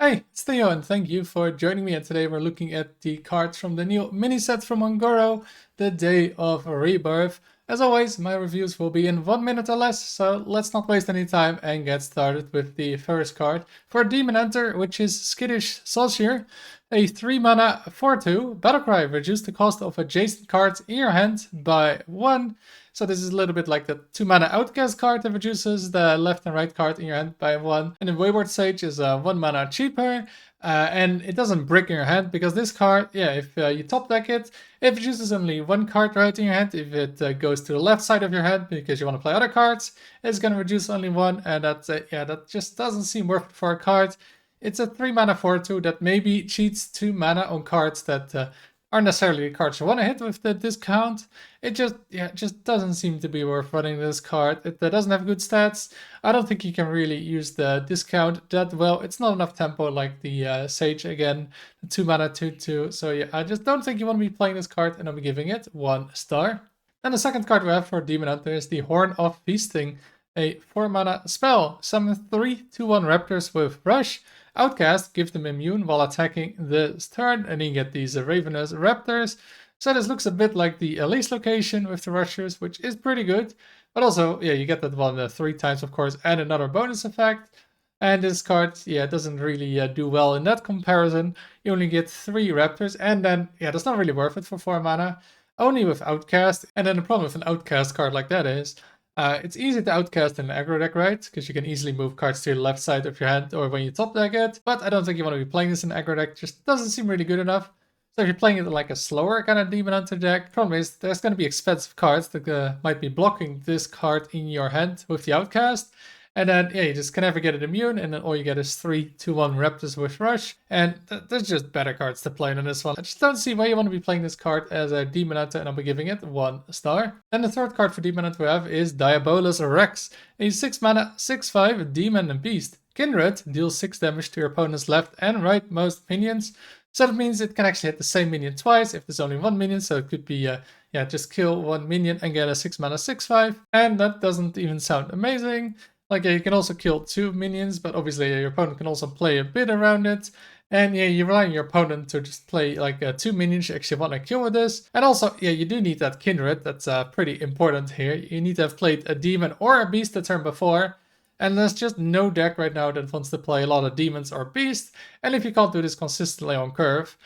Hey, it's Theo and thank you for joining me, and today we're looking at the cards from the new mini set from Ongoro, the Day of Rebirth. As always, my reviews will be in 1 minute or less, so let's not waste any time and get started with the first card for Demon Hunter, which is Skittish Sorcerer, a 3 mana 4/2 Battlecry. Reduce the cost of adjacent cards in your hand by 1. So this is a little bit like the 2 mana Outcast card that reduces the left and right card in your hand by 1. And then Wayward Sage is 1 mana cheaper. And it doesn't brick in your hand because this card, if you top deck it, it reduces only 1 card right in your hand. If it goes to the left side of your hand because you want to play other cards, it's going to reduce only 1. And that just doesn't seem worth it for a card. It's a 3 mana 4/2 that maybe cheats 2 mana on cards that aren't necessarily cards you want to hit with the discount. It just doesn't seem to be worth running this card. It doesn't have good stats. I don't think you can really use the discount that well. It's not enough tempo like the Sage again, the 2 mana 2/2. So yeah, I just don't think you want to be playing this card, and I'll be giving it 1 star. And the second card we have for Demon Hunter is the Horn of Feasting, a 4 mana spell. Summon 3 2/1 raptors with Rush. Outcast, give them immune while attacking this turn, and then you get these Ravenous Raptors. So this looks a bit like the Elise location with the Rushers, which is pretty good. But also, you get that one 3 times, of course, and another bonus effect. And this card, doesn't really do well in that comparison. You only get 3 Raptors, and then, that's not really worth it for 4 mana. Only with Outcast. And then the problem with an Outcast card like that is, it's easy to outcast in an aggro deck, right? Because you can easily move cards to the left side of your hand or when you top deck it. But I don't think you want to be playing this in aggro deck. Just doesn't seem really good enough. So if you're playing it like a slower kind of Demon Hunter deck, the problem is there's going to be expensive cards that might be blocking this card in your hand with the Outcast. And then, you just can never get it immune, and then all you get is 3 2/1 Raptors with Rush. And there's just better cards to play than this one. I just don't see why you want to be playing this card as a Demon Hunter, and I'll be giving it 1 star. And the third card for Demon Hunter we have is Diabolus Rex, a 6 mana 6/5 Demon and Beast. Kindred deals 6 damage to your opponent's left and right most minions. So that means it can actually hit the same minion twice if there's only 1 minion, so it could be just kill 1 minion and get a 6 mana 6/5. And that doesn't even sound amazing. Like, you can also kill 2 minions, but obviously your opponent can also play a bit around it. And you rely on your opponent to just play like 2 minions you actually want to kill with this. And also, you do need that Kindred. That's pretty important here. You need to have played a demon or a beast the turn before. And there's just no deck right now that wants to play a lot of demons or beasts. And if you can't do this consistently on curve,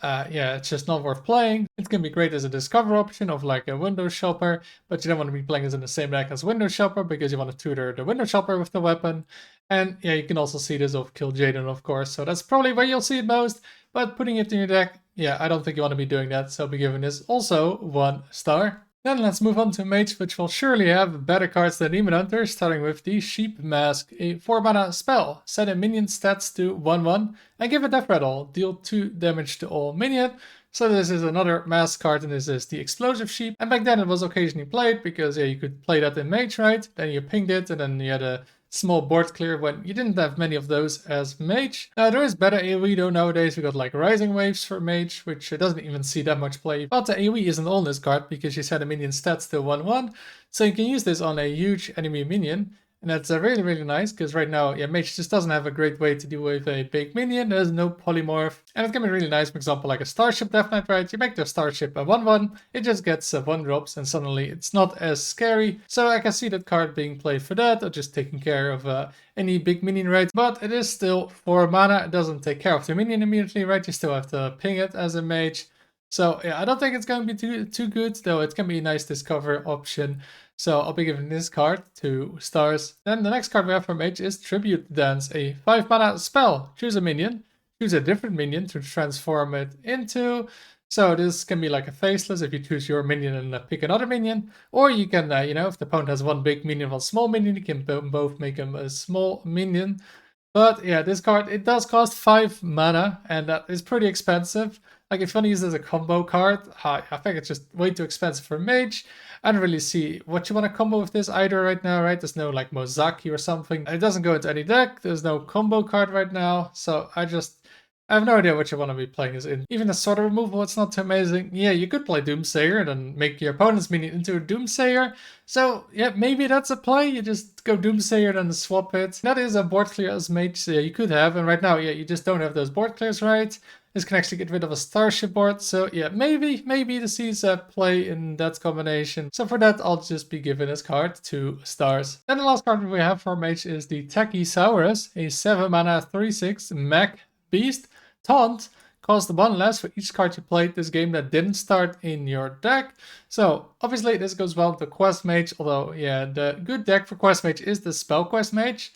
it's just not worth playing. It can be great as a discover option of like a window shopper, but you don't want to be playing this in the same deck as window shopper because you want to tutor the window shopper with the weapon. And you can also see this of Kill Jaden, of course, so that's probably where you'll see it most. But putting it in your deck, I don't think you want to be doing that, so I'll be giving this also 1 star. Then let's move on to Mage, which will surely have better cards than Demon Hunter, starting with the Sheep Mask, a 4 mana spell. Set a minion stats to 1/1 and give a death rattle. Deal 2 damage to all minion. So this is another mask card, and this is the Explosive Sheep. And back then it was occasionally played because you could play that in Mage, right? Then you pinged it, and then you had a small board clear when you didn't have many of those as Mage. There is better AoE though nowadays. We got like Rising Waves for Mage, which doesn't even see that much play. But the AoE isn't on this card because you set a minion stats to 1/1. So you can use this on a huge enemy minion. And that's really, really nice, because right now, Mage just doesn't have a great way to deal with a big minion. There's no polymorph. And it can be really nice, for example, like a Starship Death Knight, right? You make the Starship a 1/1, it just gets 1 drops, and suddenly it's not as scary. So I can see that card being played for that, or just taking care of any big minion, right? But it is still 4 mana. It doesn't take care of the minion immediately, right? You still have to ping it as a Mage. So I don't think it's going to be too good, though it can be a nice discover option. So I'll be giving this card 2 stars. Then the next card we have for Mage is Tribute Dance, a 5 mana spell. Choose a minion, choose a different minion to transform it into. So this can be like a faceless if you choose your minion and pick another minion. Or you can, if the opponent has 1 big minion, 1 small minion, you can both make them a small minion. But this card, it does cost 5 mana, and that is pretty expensive. Like, if you want to use it as a combo card, I think it's just way too expensive for Mage. I don't really see what you want to combo with this either right now, right? There's no like Mozaki or something. It doesn't go into any deck. There's no combo card right now. So I just I have no idea what you want to be playing this in. Even the sword removal, it's not too amazing. Yeah, you could play Doomsayer and then make your opponent's minion into a Doomsayer. So yeah, maybe that's a play. You just go Doomsayer and swap it. That is a board clear as mage, so yeah, you could have. And right now, yeah, you just don't have those board clears right. This can actually get rid of a starship board. So yeah, maybe this is a play in that combination. So for that, I'll just be giving this card 2 stars. Then the last card we have for mage is the Tachysaurus, a 7 mana 3/6 mech beast. Taunt cost 1 less for each card you played this game that didn't start in your deck. So obviously this goes well to Quest Mage, although yeah, the good deck for Quest Mage is the Spell Quest Mage.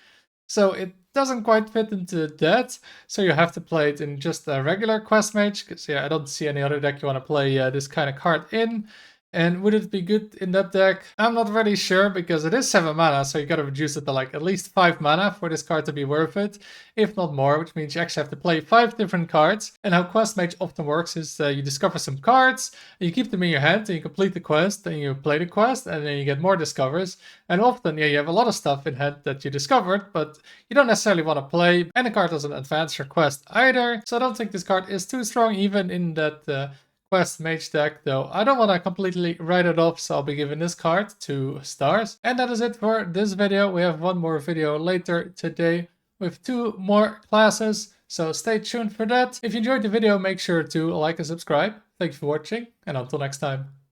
So it doesn't quite fit into that, so you have to play it in just a regular Quest Mage, because yeah, I don't see any other deck you want to play this kind of card in. And would it be good in that deck? I'm not really sure, because it is 7 mana, so you gotta reduce it to like at least 5 mana for this card to be worth it, if not more, which means you actually have to play 5 different cards. And how Quest Mage often works is you discover some cards, you keep them in your hand, and you complete the quest, and you play the quest, and then you get more discovers. And often, yeah, you have a lot of stuff in hand that you discovered, but you don't necessarily want to play, and the card doesn't advance your quest either. So I don't think this card is too strong, even in that Quest Mage deck, though I don't want to completely write it off, so I'll be giving this card 2 stars. And that is it for this video. We have one more video later today with 2 more classes, so stay tuned for that. If you enjoyed the video, make sure to like and subscribe. Thank you for watching, and until next time.